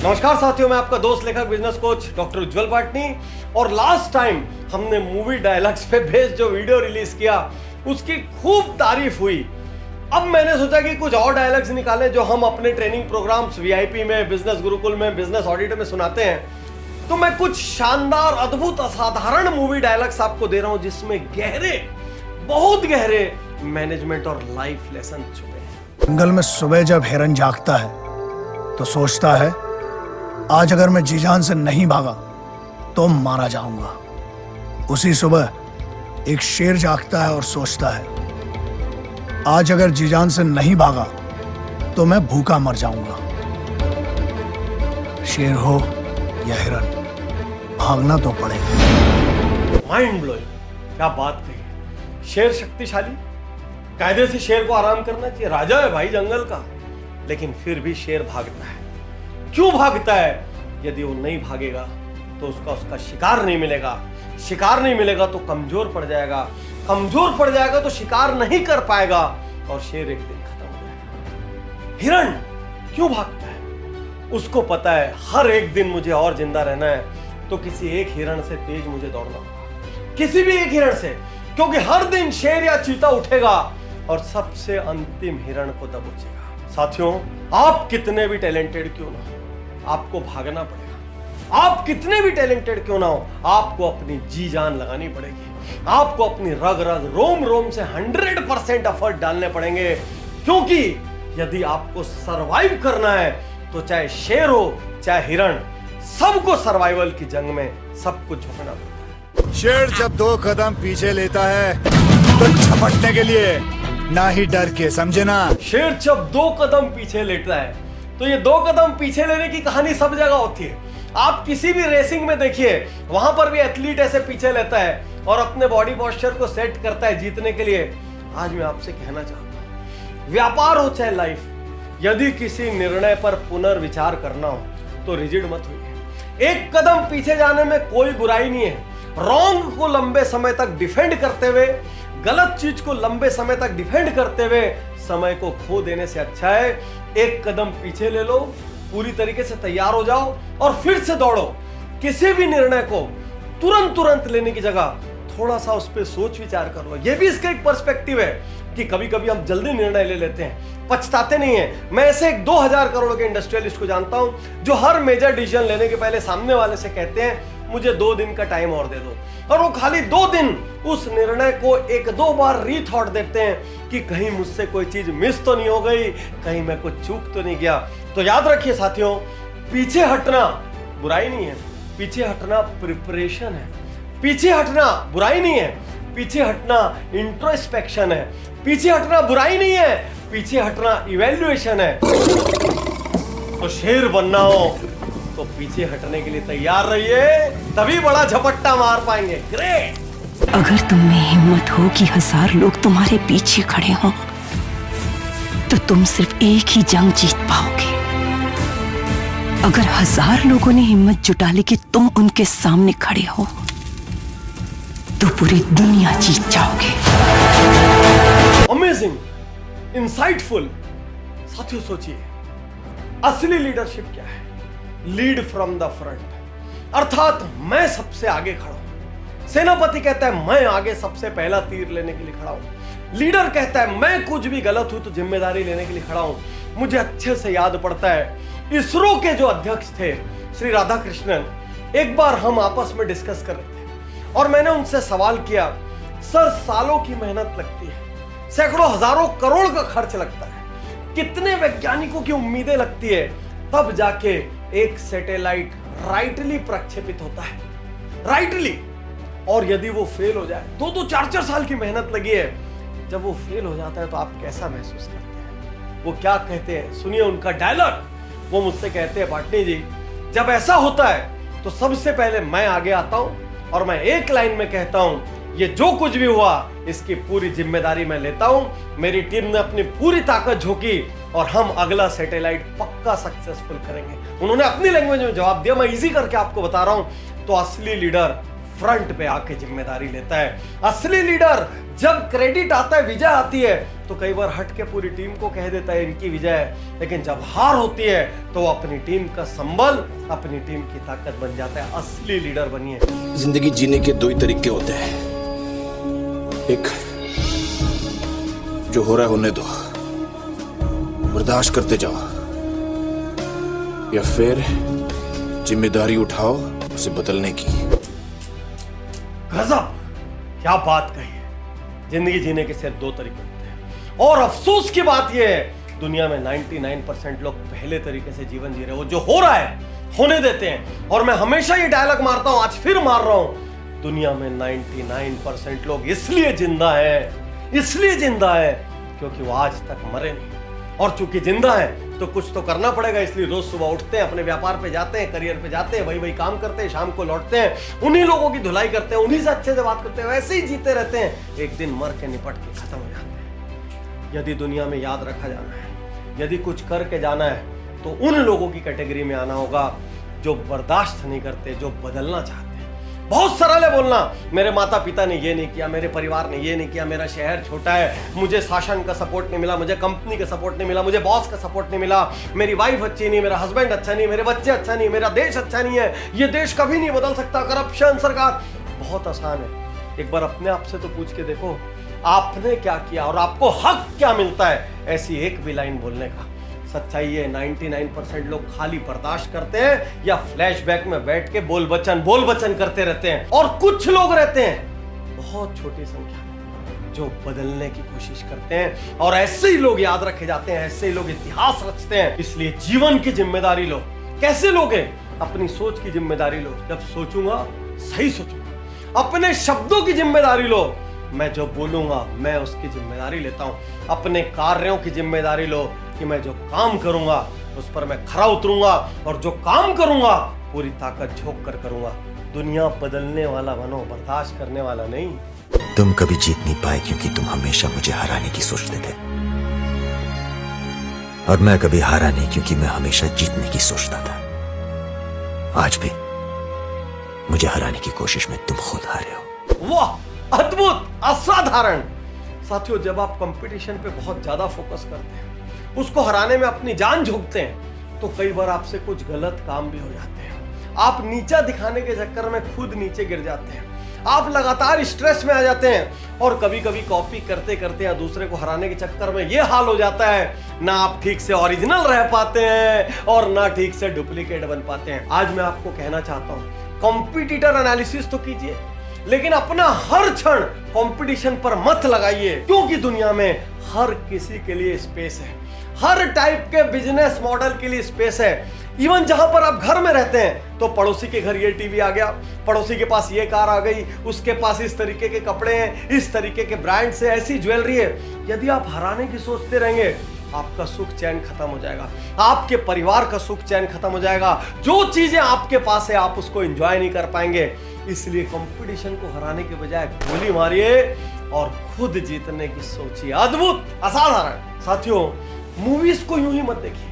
नमस्कार साथियों, मैं आपका दोस्त लेखक बिजनेस कोच डॉक्टर उज्जवल पाटनी। और लास्ट टाइम हमने मूवी डायलॉग्स पे बेस्ड जो वीडियो रिलीज किया उसकी खूब तारीफ हुई। अब मैंने सोचा कि कुछ और डायलॉग्स निकालें जो हम अपने ट्रेनिंग प्रोग्राम्स वीआईपी में, बिजनेस गुरुकुल में, बिजनेस ऑडिटर में सुनाते हैं। तो मैं कुछ शानदार, अद्भुत, असाधारण मूवी डायलॉग्स आपको दे रहा हूं जिसमें गहरे, बहुत गहरे मैनेजमेंट और लाइफ लेसन छुपे हैं। जंगल में सुबह जब हिरन जागता है तो सोचता है, आज अगर मैं जी जान से नहीं भागा तो मारा जाऊंगा। उसी सुबह एक शेर जागता है और सोचता है, आज अगर जी जान से नहीं भागा तो मैं भूखा मर जाऊंगा। शेर हो या हिरन, भागना तो पड़ेगा। माइंड ब्लोइंग, क्या बात कही। शेर शक्तिशाली, कायदे से शेर को आराम करना चाहिए, राजा है भाई जंगल का, लेकिन फिर भी शेर भागता है। क्यों भागता है? यदि वो नहीं भागेगा तो उसका शिकार नहीं मिलेगा, शिकार नहीं मिलेगा तो कमजोर पड़ जाएगा, कमजोर पड़ जाएगा तो शिकार नहीं कर पाएगा और शेर एक दिन खत्म हो जाएगा। हिरण क्यों भागता है? उसको पता है हर एक दिन मुझे और जिंदा रहना है तो किसी एक हिरण से तेज मुझे दौड़ना होगा, किसी भी एक हिरण से, क्योंकि हर दिन शेर या चीता उठेगा और सबसे अंतिम हिरण को दबोचेगा। साथियों, आप कितने भी टैलेंटेड क्यों ना हो, आपको भागना पड़ेगा। आप कितने भी टैलेंटेड क्यों ना हो, आपको अपनी जी जान लगानी पड़ेगी। आपको अपनी रग रग, रोम रोम से 100% एफर्ट डालने पड़ेंगे, क्योंकि यदि आपको सरवाइव करना है तो चाहे शेर हो चाहे हिरण, सबको सर्वाइवल की जंग में सब कुछ झुकना पड़ता है। शेर जब 2 कदम पीछे लेता है तो झपटने के लिए, ना ही डर के, समझे ना। शेर जब 2 कदम पीछे लेता है तो ये 2 कदम पीछे लेने की कहानी सब जगह होती है। आप किसी भी रेसिंग में देखिए, वहां पर भी एथलीट ऐसे पीछे लेता है और अपने बॉडी पोस्चर को सेट करता है जीतने के लिए। आज मैं आपसे कहना चाहता हूं, व्यापार हो चाहे लाइफ, यदि किसी निर्णय पर पुनर्विचार करना हो तो रिजिड मत होइए। 1 कदम पीछे जाने में कोई बुराई नहीं है। रॉन्ग को लंबे समय तक डिफेंड करते हुए, गलत चीज को लंबे समय तक डिफेंड करते हुए समय को खो देने से अच्छा है 1 कदम पीछे ले लो, पूरी तरीके से तैयार हो जाओ और फिर से दौड़ो। किसी भी निर्णय को तुरंत लेने की जगह थोड़ा सा उस पर सोच विचार कर लो। यह भी इसका एक पर्सपेक्टिव है कि कभी कभी हम जल्दी निर्णय ले लेते हैं, पछताते नहीं है। मैं ऐसे एक 2000 करोड़ के इंडस्ट्रियलिस्ट को जानता हूं जो हर मेजर डिसीजन लेने के पहले सामने वाले से कहते हैं, मुझे 2 दिन का टाइम और दे दो, और वो खाली 2 दिन उस निर्णय को 1-2 बार रीथॉट देते हैं कि कहीं मुझसे कोई चीज मिस तो नहीं हो गई, कहीं मैं कुछ चूक तो नहीं गया। तो याद रखिए साथियों, पीछे हटना बुराई नहीं है, पीछे हटना प्रिपरेशन है। पीछे हटना बुराई नहीं है, पीछे हटना इंट्रोस्पेक्शन है। पीछे हटना बुराई नहीं है, पीछे हटना इवैल्यूएशन है। तो शेर बनना हो तो पीछे हटने के लिए तैयार रहिए, तभी बड़ा झपट्टा मार पाएंगे। ग्रेट। अगर तुम में हिम्मत हो कि 1000 लोग तुम्हारे पीछे खड़े हों तो तुम सिर्फ एक ही जंग जीत पाओगे। अगर 1000 लोगों ने हिम्मत जुटा ली कि तुम उनके सामने खड़े हो तो पूरी दुनिया जीत जाओगे। Amazing, insightful. साथियों सोचिए, असली लीडरशिप क्या है? लीड फ्रॉम द फ्रंट, अर्थात मैं सबसे आगे खड़ा हूं। सेनापति कहता है मैं आगे सबसे पहला तीर लेने के लिए खड़ा हूं। लीडर कहता है मैं कुछ भी गलत हुई तो जिम्मेदारी लेने के लिए खड़ा हूं। मुझे अच्छे से याद पड़ता है, इसरो के जो अध्यक्ष थे श्री राधाकृष्णन, एक बार हम आपस में डिस्कस कर रहे थे और मैंने उनसे सवाल किया, सर सालों की मेहनत लगती है, सैकड़ों हजारों करोड़ का खर्च लगता है, कितने वैज्ञानिकों की उम्मीदें लगती है, तब जाके एक सैटेलाइट राइटली प्रक्षेपित होता है, राइटली। और यदि वो फेल हो जाए, 2-2, 4-4 साल की मेहनत लगी है, जब वो फेल हो जाता है तो आप कैसा महसूस करते हैं? वो क्या कहते हैं, सुनिए उनका डायलॉग। वो मुझसे कहते हैं, पाटनी जी, जब ऐसा होता है तो सबसे पहले मैं आगे आता हूं और मैं एक लाइन में कहता हूं, ये जो कुछ भी हुआ इसकी पूरी जिम्मेदारी मैं लेता हूं। मेरी टीम ने अपनी पूरी ताकत झोंकी और हम अगला सैटेलाइट पक्का सक्सेसफुल करेंगे। उन्होंने अपनी लैंग्वेज में जवाब दिया, मैं इजी करके आपको बता रहा हूं। तो असली लीडर फ्रंट पे आके जिम्मेदारी लेता है। असली लीडर जब क्रेडिट आता है, विजय आती है, तो कई बार हट के पूरी टीम को कह देता है इनकी विजय है। लेकिन जब हार होती है तो अपनी टीम का संबल, अपनी टीम की ताकत बन जाता है। असली लीडर बनिए। जिंदगी जीने के दो ही तरीके होते हैं, एक जो हो रहा है होने दो, बर्दाश्त करते जाओ, या फिर जिम्मेदारी उठाओ उसे बदलने की। गजब, क्या बात कही है। जिंदगी जीने के सिर्फ दो तरीके होते हैं, और अफसोस की बात यह है दुनिया में 99% लोग पहले तरीके से जीवन जी रहे हो, जो हो रहा है होने देते हैं। और मैं हमेशा ये डायलॉग मारता हूं, आज फिर मार रहा हूं, दुनिया में 99% लोग इसलिए जिंदा है क्योंकि वो आज तक मरे नहीं। और चूंकि जिंदा है तो कुछ तो करना पड़ेगा, इसलिए रोज सुबह उठते हैं, अपने व्यापार पे जाते हैं, करियर पे जाते हैं, वही काम करते हैं, शाम को लौटते हैं, उन्हीं लोगों की धुलाई करते हैं, उन्हीं से अच्छे से बात करते हैं, वैसे ही जीते रहते हैं, एक दिन मर के निपट के खत्म हो जाते हैं। यदि दुनिया में याद रखा जाना है, यदि कुछ करके जाना है, तो उन लोगों की कैटेगरी में आना होगा जो बर्दाश्त नहीं करते, जो बदलना चाहते हैं। बहुत सरल है बोलना, मेरे माता पिता ने ये नहीं किया, मेरे परिवार ने ये नहीं किया, मेरा शहर छोटा है, मुझे शासन का सपोर्ट नहीं मिला, मुझे कंपनी का सपोर्ट नहीं मिला, मुझे बॉस का सपोर्ट नहीं मिला, मेरी वाइफ अच्छी नहीं, मेरा हस्बैंड अच्छा नहीं, मेरे बच्चे अच्छा नहीं, मेरा देश अच्छा नहीं है, ये देश कभी नहीं बदल सकता, करप्शन, सरकार। बहुत आसान है, एक बार अपने आप से तो पूछ के देखो, आपने क्या किया और आपको हक क्या मिलता है ऐसी एक भी लाइन बोलने का। सच्चाई है 99% लोग खाली बर्दाश्त करते हैं या फ्लैशबैक में बैठ के बोल बचन करते रहते हैं, और कुछ लोग रहते हैं, बहुत छोटी संख्या, जो बदलने की कोशिश करते हैं। और ऐसे ही लोग याद रखे जाते हैं, ऐसे ही लोग इतिहास रचते हैं। इसलिए जीवन की जिम्मेदारी लो। कैसे लोगे? अपनी सोच की जिम्मेदारी लो, जब सोचूंगा सही सोचूंगा। अपने शब्दों की जिम्मेदारी लो, मैं जो बोलूंगा मैं उसकी जिम्मेदारी लेता हूं। अपने कार्यों की जिम्मेदारी लो कि मैं जो काम करूंगा उस पर मैं खरा उतरूंगा, और जो काम करूंगा पूरी ताकत झोंक कर करूंगा। दुनिया बदलने वाला बनो, बर्दाश्त करने वाला नहीं। तुम कभी जीत नहीं पाए क्योंकि तुम हमेशा मुझे हराने की सोचते थे, और मैं कभी हारा नहीं क्योंकि मैं हमेशा जीतने की सोचता था। आज भी मुझे हराने की कोशिश में तुम खुद हारे हो। वाह, अद्भुत, असाधारण। साथियों, जब आप कंपटीशन पे बहुत ज्यादा फोकस करते हैं, उसको हराने में अपनी जान झोंकते हैं, तो कई बार आपसे कुछ गलत काम भी हो जाते हैं। आप नीचा दिखाने के चक्कर में खुद नीचे गिर जाते हैं, आप लगातार स्ट्रेस में आ जाते हैं, और कभी कभी कॉपी करते करते या दूसरे को हराने के चक्कर में यह हाल हो जाता है, ना आप ठीक से ओरिजिनल रह पाते हैं और ना ठीक से डुप्लीकेट बन पाते हैं। आज मैं आपको कहना चाहता हूं, कॉम्पिटिटर एनालिसिस तो कीजिए, लेकिन अपना हर क्षण कंपटीशन पर मत लगाइए, क्योंकि दुनिया में हर किसी के लिए स्पेस है, हर टाइप के बिजनेस मॉडल के लिए स्पेस है। इवन जहां पर आप घर में रहते हैं तो पड़ोसी के घर ये टीवी आ गया, पड़ोसी के पास ये कार आ गई, उसके पास इस तरीके के कपड़े हैं, इस तरीके के ब्रांड से ऐसी ज्वेलरी है। यदि आप हराने की सोचते रहेंगे, आपका सुख चैन खत्म हो जाएगा, आपके परिवार का सुख चैन खत्म हो जाएगा। जो चीजें आपके पास है आप उसको एंजॉय नहीं कर पाएंगे। इसलिए कंपटीशन को हराने के बजाय गोली मारिए और खुद जीतने की सोचिए। अद्भुत, असाधारण। साथियों, मूवीज को यूं ही मत देखिए।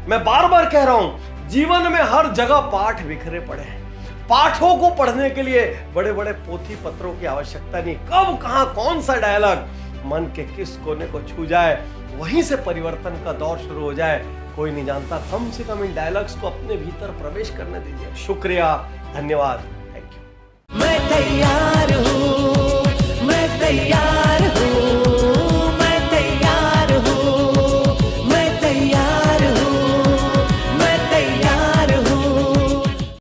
मैं बार बार कह रहा हूं, जीवन में हर जगह पाठ बिखरे पड़े हैं। पाठों को पढ़ने के लिए बड़े बड़े पोथी पत्रों की आवश्यकता नहीं। कब कहां कौन सा डायलॉग मन के किस कोने को छू जाए, वहीं से परिवर्तन का दौर शुरू हो जाए, कोई नहीं जानता। कम से कम इन डायलॉग्स को अपने भीतर प्रवेश करने दीजिए। शुक्रिया, धन्यवाद, थैंक यू। मैं तैयार हूँ, मैं तैयार